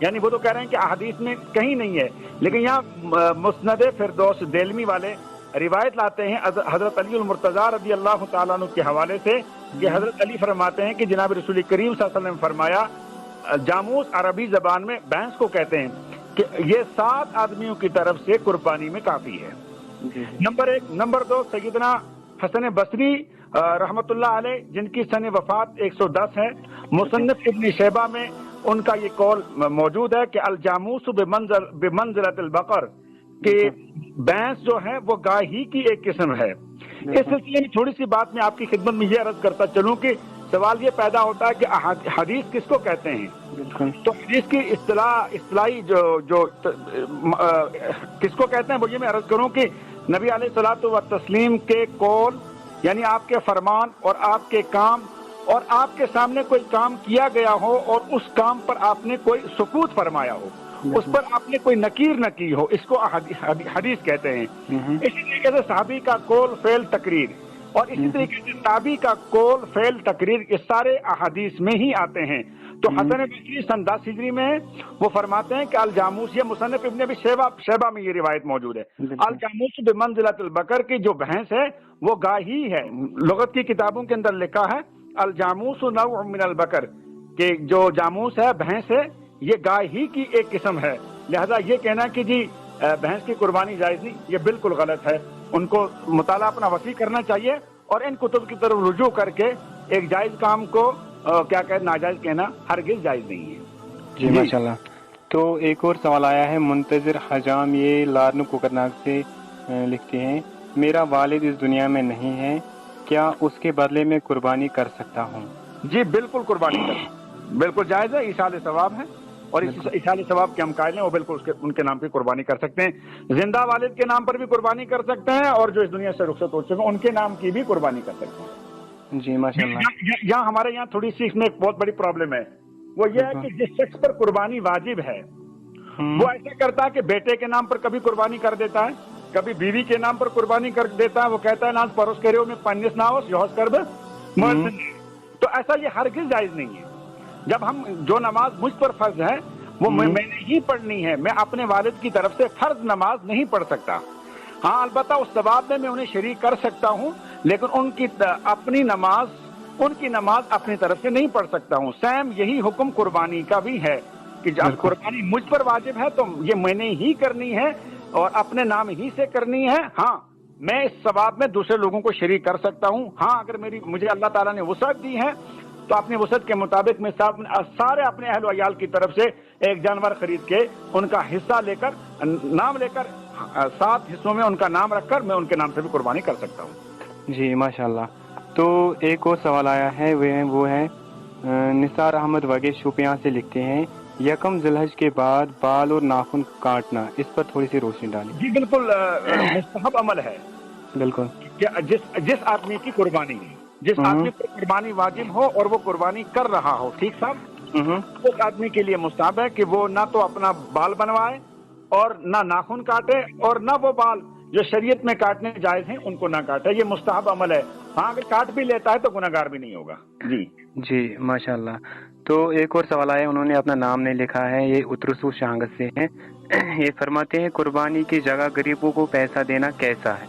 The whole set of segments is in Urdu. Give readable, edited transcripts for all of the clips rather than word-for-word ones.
یعنی وہ تو کہہ رہے ہیں کہ احادیث میں کہیں نہیں ہے، لیکن یہاں مسند فردوس دہلوی والے روایت لاتے ہیں حضرت علی المرتضیٰ رضی اللہ تعالیٰ عنہ کے حوالے سے کہ حضرت علی فرماتے ہیں کہ جناب رسول کریم صلی اللہ علیہ وسلم نے فرمایا، جاموس عربی زبان میں بھینس کو کہتے ہیں، کہ یہ 7 آدمیوں کی طرف سے قربانی میں کافی ہے۔ نمبر 1۔ نمبر 2، سیدنا حسن بصری رحمۃ اللہ علیہ، جن کی سن وفات 110 ہے، مصنف ابن شیبہ میں ان کا یہ قول موجود ہے کہ الجاموس بمنزلۃ البقر، کہ بھینس جو ہے وہ گائے ہی کی ایک قسم ہے۔ اس سلسلے میں تھوڑی سی بات میں آپ کی خدمت میں یہ عرض کرتا چلوں کہ سوال یہ پیدا ہوتا ہے کہ حدیث کس کو کہتے ہیں؟ تو حدیث کی اصطلاحی جو کس کو کہتے ہیں وہ یہ میں عرض کروں کہ نبی علیہ الصلوۃ والتسلیم کے قول، یعنی آپ کے فرمان اور آپ کے کام، اور آپ کے سامنے کوئی کام کیا گیا ہو اور اس کام پر آپ نے کوئی سکوت فرمایا ہو، اس پر آپ نے کوئی نکیر نہ کی ہو، اس کو حدیث کہتے ہیں۔ اسی طریقے سے صحابی کا قول، فعل، تقریر، اور اسی طریقے سے تابعی کا قول، فعل، تقریر، یہ سارے احادیث میں ہی آتے ہیں۔ تو حسن بصری سن 10 ہجری میں وہ فرماتے ہیں کہ الجاموس، یہ مصنف ابن ابی شیبہ میں یہ روایت موجود ہے، الجاموس بمنزلۃ البقر، کی جو بھینس ہے وہ گائے ہی ہے۔ لغت کی کتابوں کے اندر لکھا ہے الجاموس نوع من البقر، کہ جو جاموس ہے، بھینس ہے، یہ گائے ہی کی ایک قسم ہے۔ لہذا یہ کہنا کہ جی بھینس کی قربانی جائز نہیں، یہ بالکل غلط ہے۔ ان کو مطالعہ اپنا وسیع کرنا چاہیے اور ان کتب کی طرف رجوع کر کے ایک جائز کام کو کیا کہ ناجائز کہنا ہرگز جائز نہیں ہے۔ جی ماشاءاللہ۔ تو ایک اور سوال آیا ہے، منتظر حجام، یہ لارنو کوکرناگ سے لکھتے ہیں، میرا والد اس دنیا میں نہیں ہے، کیا اس کے بدلے میں قربانی کر سکتا ہوں؟ جی بالکل قربانی کر، بالکل جائز ہے، ایصال ثواب ہے، اور اس ایصال ثواب کے ہم قائل ہیں، وہ بالکل ان کے نام پہ قربانی کر سکتے ہیں۔ زندہ والد کے نام پر بھی قربانی کر سکتے ہیں، اور جو اس دنیا سے رخصت ہو چکے ہیں ان کے نام کی بھی قربانی کر سکتے ہیں۔ جی ماشاءاللہ۔ یہاں ہمارے یہاں تھوڑی سی اس میں ایک بہت بڑی پرابلم ہے، وہ یہ ہے کہ جس شخص پر قربانی واجب ہے وہ ایسا کرتا ہے کہ بیٹے کے نام پر کبھی قربانی کر دیتا ہے، کبھی بیوی کے نام پر قربانی کر دیتا ہے، وہ کہتا ہے ناز پروس کرو میں پنس ناوس یوس کرب، تو ایسا یہ ہرگز جائز نہیں ہے۔ جب ہم جو نماز مجھ پر فرض ہے وہ میں نے ہی پڑھنی ہے، میں اپنے والد کی طرف سے فرض نماز نہیں پڑھ سکتا۔ ہاں البتہ اس ثواب میں انہیں شریک کر سکتا ہوں، لیکن ان کی نماز اپنی طرف سے نہیں پڑھ سکتا ہوں۔ سیم یہی حکم قربانی کا بھی ہے کہ جب قربانی مجھ پر واجب ہے تو یہ میں نے ہی کرنی ہے اور اپنے نام ہی سے کرنی ہے۔ ہاں میں اس ثواب میں دوسرے لوگوں کو شریک کر سکتا ہوں، ہاں اگر مجھے اللہ تعالیٰ نے وسعت دی ہے تو اپنی وسعت کے مطابق میں سارے اپنے اہل و عیال کی طرف سے ایک جانور خرید کے ان کا حصہ لے کر، نام لے کر، 7 حصوں میں ان کا نام رکھ کر میں ان کے نام سے بھی قربانی کر سکتا ہوں۔ جی ماشاءاللہ۔ تو ایک اور سوال آیا ہے، وہ ہے نثار احمد وگے شوپیاں سے لکھتے ہیں، یکم ذی الحج کے بعد بال اور ناخن کاٹنا، اس پر تھوڑی سی روشنی ڈالیں۔ جی بالکل مستحب عمل ہے، بالکل، جس آدمی کی قربانی، جس آدمی پر قربانی واجب ہو اور وہ قربانی کر رہا ہو، ٹھیک صاحب، اس آدمی کے لیے مستحب ہے کہ وہ نہ تو اپنا بال بنوائے اور نہ ناخن کاٹے، اور نہ وہ بال جو شریعت میں کاٹنے جائز ہیں ان کو نہ کاٹے، یہ مستحب عمل ہے۔ ہاں اگر کاٹ بھی لیتا ہے تو گناہگار بھی نہیں ہوگا۔ جی ماشاءاللہ۔ تو ایک اور سوال آیا، انہوں نے اپنا نام نہیں لکھا ہے، یہ اترسو شانگت سے ہیں، یہ فرماتے ہیں قربانی کی جگہ غریبوں کو پیسہ دینا کیسا ہے؟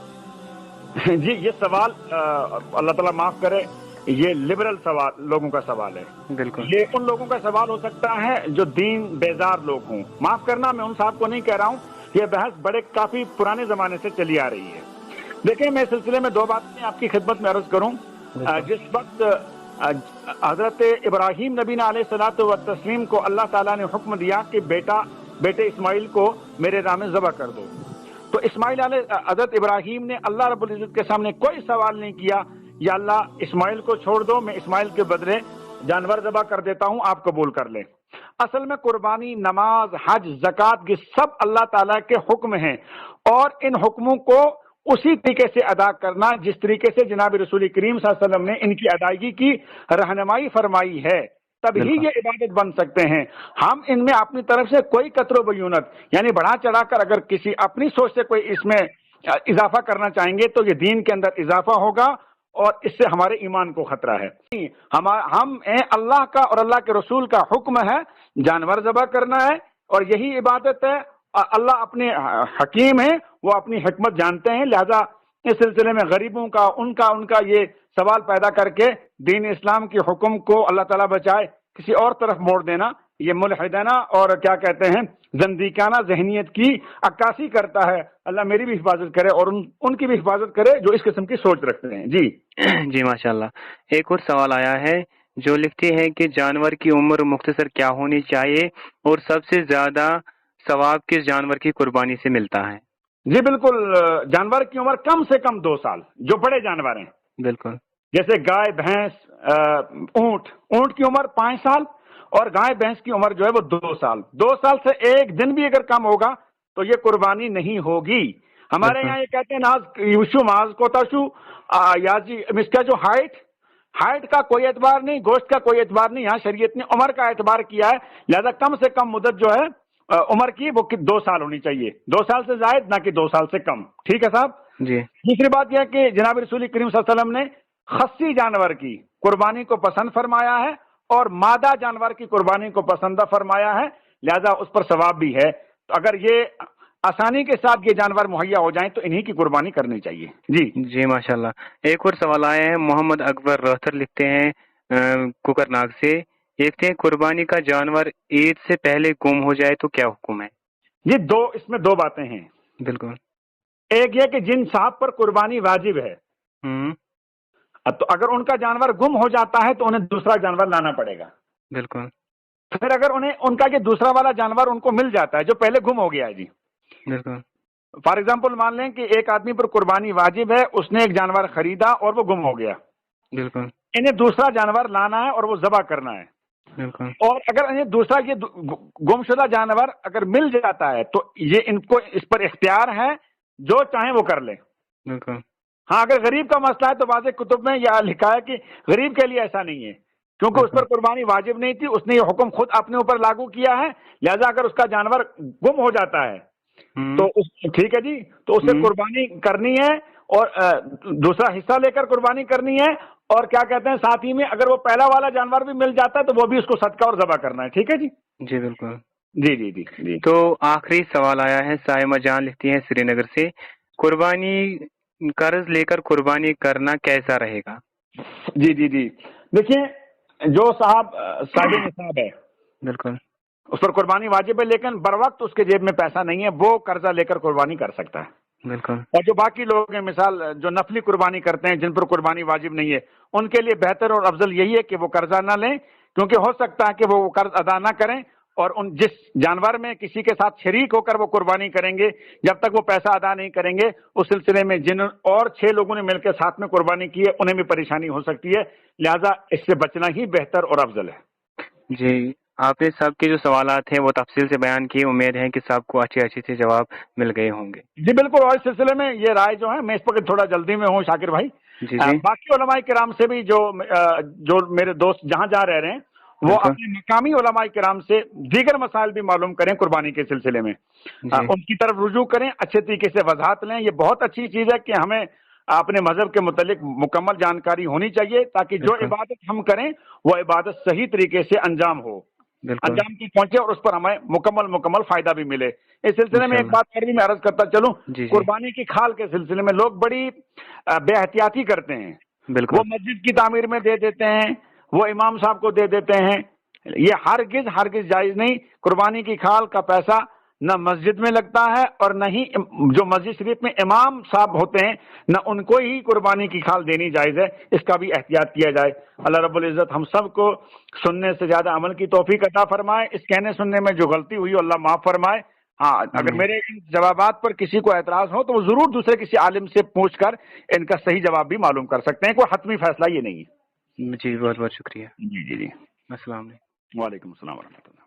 جی یہ سوال اللہ تعالیٰ معاف کرے، یہ لبرل سوال لوگوں کا سوال ہے، بالکل، یہ ان لوگوں کا سوال ہو سکتا ہے جو دین بیزار لوگ ہوں۔ معاف کرنا، میں ان صاحب کو نہیں کہہ رہا ہوں، یہ بحث کافی پرانے زمانے سے چلی آ رہی ہے۔ دیکھیں میں اس سلسلے میں 2 باتیں آپ کی خدمت میں عرض کروں۔ جس وقت حضرت ابراہیم نبی علیہ الصلوۃ والتسلیم کو اللہ تعالیٰ نے حکم دیا کہ بیٹے اسماعیل کو میرے راہ میں ذبح کر دو، تو حضرت ابراہیم نے اللہ رب العزت کے سامنے کوئی سوال نہیں کیا، یا اللہ اسماعیل کو چھوڑ دو، میں اسماعیل کے بدلے جانور ذبح کر دیتا ہوں، آپ قبول کر لیں۔ اصل میں قربانی، نماز، حج، زکوٰۃ، یہ سب اللہ تعالیٰ کے حکم ہیں، اور ان حکموں کو اسی طریقے سے ادا کرنا جس طریقے سے جناب رسول کریم صلی اللہ علیہ وسلم نے ان کی ادائیگی کی رہنمائی فرمائی ہے، تب ہی یہ عبادت بن سکتے ہیں۔ ہم ان میں اپنی طرف سے کوئی قطر و بیونت، یعنی بڑھا چڑھا کر اگر کسی اپنی سوچ سے کوئی اس میں اضافہ کرنا چاہیں گے تو یہ دین کے اندر اضافہ ہوگا اور اس سے ہمارے ایمان کو خطرہ ہے. ہم اللہ کا اور اللہ کے رسول کا حکم ہے جانور ذبح کرنا ہے، اور یہی عبادت ہے. اللہ اپنے حکیم ہیں، وہ اپنی حکمت جانتے ہیں، لہذا اس سلسلے میں غریبوں کا ان کا یہ سوال پیدا کر کے دین اسلام کے حکم کو اللہ تعالیٰ بچائے کسی اور طرف موڑ دینا، یہ ملحدانہ اور کیا کہتے ہیں زندیقانہ ذہنیت کی عکاسی کرتا ہے. اللہ میری بھی حفاظت کرے اور ان کی بھی حفاظت کرے جو اس قسم کی سوچ رکھتے ہیں. جی ماشاءاللہ. ایک اور سوال آیا ہے جو لکھتے ہیں کہ جانور کی عمر مختصر کیا ہونی چاہیے اور سب سے زیادہ ثواب کس جانور کی قربانی سے ملتا ہے؟ جی بالکل، جانور کی عمر کم سے کم 2 سال، جو بڑے جانور ہیں. بالکل. جیسے گائے، بھینس، اونٹ کی عمر 5 سال اور گائے بھینس کی عمر جو ہے وہ 2 سال. 2 سال سے ایک دن بھی اگر کم ہوگا تو یہ قربانی نہیں ہوگی. ہمارے یہاں یہ کہتے ہیں ماز کوتاشو یاجی، اس کا جو ہائٹ کا کوئی اعتبار نہیں، گوشت کا کوئی اعتبار نہیں، یہاں شریعت نے عمر کا اعتبار کیا ہے. لہذا کم سے کم مدت جو ہے عمر کی وہ 2 سال ہونی چاہیے، 2 سال سے زائد نہ کہ 2 سال سے کم. ٹھیک ہے صاحب جی. دوسری بات یہ ہے کہ جناب رسول کریم صلی اللہ علیہ وسلم نے خصی جانور کی قربانی کو پسند فرمایا ہے اور مادہ جانور کی قربانی کو پسند فرمایا ہے، لہذا اس پر ثواب بھی ہے. تو اگر یہ آسانی کے ساتھ یہ جانور مہیا ہو جائیں تو انہی کی قربانی کرنی چاہیے. جی ماشاءاللہ. ایک اور سوال آیا ہے، محمد اکبر روہتر لکھتے ہیں کوکرناگ سے، دیکھتے ہیں قربانی کا جانور عید سے پہلے گم ہو جائے تو کیا حکم ہے؟ جی اس میں 2 باتیں ہیں. بالکل. ایک یہ کہ جن صاحب پر قربانی واجب ہے تو اگر ان کا جانور گم ہو جاتا ہے تو انہیں دوسرا جانور لانا پڑے گا. بالکل. پھر اگر انہیں ان کا یہ دوسرا والا جانور ان کو مل جاتا ہے جو پہلے گم ہو گیا ہے. جی بالکل. فار ایگزامپل مان لیں کہ ایک آدمی پر قربانی واجب ہے، اس نے ایک جانور خریدا اور وہ گم ہو گیا. بالکل. انہیں دوسرا جانور لانا ہے اور وہ ذبح کرنا ہے. بالکل. اور اگر انہیں دوسرا یہ گمشدہ جانور اگر مل جاتا ہے تو یہ ان کو اس پر اختیار ہے، جو چاہیں وہ کر لیں. بالکل. ہاں اگر غریب کا مسئلہ ہے تو بعض کتب میں یہ لکھا ہے کہ غریب کے لیے ایسا نہیں ہے، کیونکہ اس پر قربانی واجب نہیں تھی، اس نے یہ حکم خود اپنے اوپر لاگو کیا ہے. لہذا اگر اس کا جانور گم ہو جاتا ہے تو ٹھیک ہے جی، تو اسے قربانی کرنی ہے اور دوسرا حصہ لے کر قربانی کرنی ہے. اور کیا کہتے ہیں ساتھ ہی میں اگر وہ پہلا والا جانور بھی مل جاتا ہے تو وہ بھی اس کو صدقہ اور ذبح کرنا ہے. ٹھیک ہے جی. جی بالکل. جی. تو آخری سوال آیا ہے، سائمہ جان لکھتی ہیں سری نگر سے، قربانی قرض لے کر قربانی کرنا کیسا رہے گا؟ جی دیکھیں، جو صاحب صاحب نصاب ہے بالکل اس پر قربانی واجب ہے، لیکن بر وقت اس کے جیب میں پیسہ نہیں ہے، وہ قرضہ لے کر قربانی کر سکتا ہے. بالکل. اور جو باقی لوگ ہیں، مثال جو نفلی قربانی کرتے ہیں جن پر قربانی واجب نہیں ہے، ان کے لیے بہتر اور افضل یہی ہے کہ وہ قرضہ نہ لیں، کیونکہ ہو سکتا ہے کہ وہ قرض ادا نہ کریں اور جس جانور میں کسی کے ساتھ شریک ہو کر وہ قربانی کریں گے، جب تک وہ پیسہ ادا نہیں کریں گے اس سلسلے میں جن اور 6 لوگوں نے مل کے ساتھ میں قربانی کی ہے انہیں بھی پریشانی ہو سکتی ہے. لہذا اس سے بچنا ہی بہتر اور افضل ہے. جی، آپ نے سب کے جو سوالات ہیں وہ تفصیل سے بیان کیے، امید ہے کہ سب کو اچھے سے جواب مل گئے ہوں گے. جی بالکل. اور اس سلسلے میں یہ رائے جو ہے، میں اس وقت تھوڑا جلدی میں ہوں شاکر بھائی، باقی علماء کرام سے بھی جو میرے دوست جہاں رہ رہے ہیں وہ اپنے مقامی علماء کرام سے دیگر مسائل بھی معلوم کریں قربانی کے سلسلے میں، ان کی طرف رجوع کریں، اچھے طریقے سے وضاحت لیں. یہ بہت اچھی چیز ہے کہ ہمیں اپنے مذہب کے متعلق مکمل جانکاری ہونی چاہیے تاکہ جو عبادت ہم کریں وہ عبادت صحیح طریقے سے انجام ہو، انجام تک پہنچے اور اس پر ہمیں مکمل فائدہ بھی ملے. اس سلسلے میں ایک بات اور بھی میں عرض کرتا چلوں، قربانی کی کھال کے سلسلے میں لوگ بڑی بے احتیاطی کرتے ہیں. وہ مسجد کی تعمیر میں دے دیتے ہیں، وہ امام صاحب کو دے دیتے ہیں. یہ ہرگز جائز نہیں. قربانی کی کھال کا پیسہ نہ مسجد میں لگتا ہے اور نہ ہی جو مسجد شریف میں امام صاحب ہوتے ہیں نہ ان کو ہی قربانی کی کھال دینی جائز ہے. اس کا بھی احتیاط کیا جائے. اللہ رب العزت ہم سب کو سننے سے زیادہ عمل کی توفیق عطا فرمائے. اس کہنے سننے میں جو غلطی ہوئی اللہ معاف فرمائے. ہاں اگر میرے ان جوابات پر کسی کو اعتراض ہو تو وہ ضرور دوسرے کسی عالم سے پوچھ کر ان کا صحیح جواب بھی معلوم کر سکتے ہیں. کوئی حتمی فیصلہ یہ نہیں ہے. جی بہت شکریہ. جی السلام علیکم. وعلیکم السلام ورحمۃ اللہ.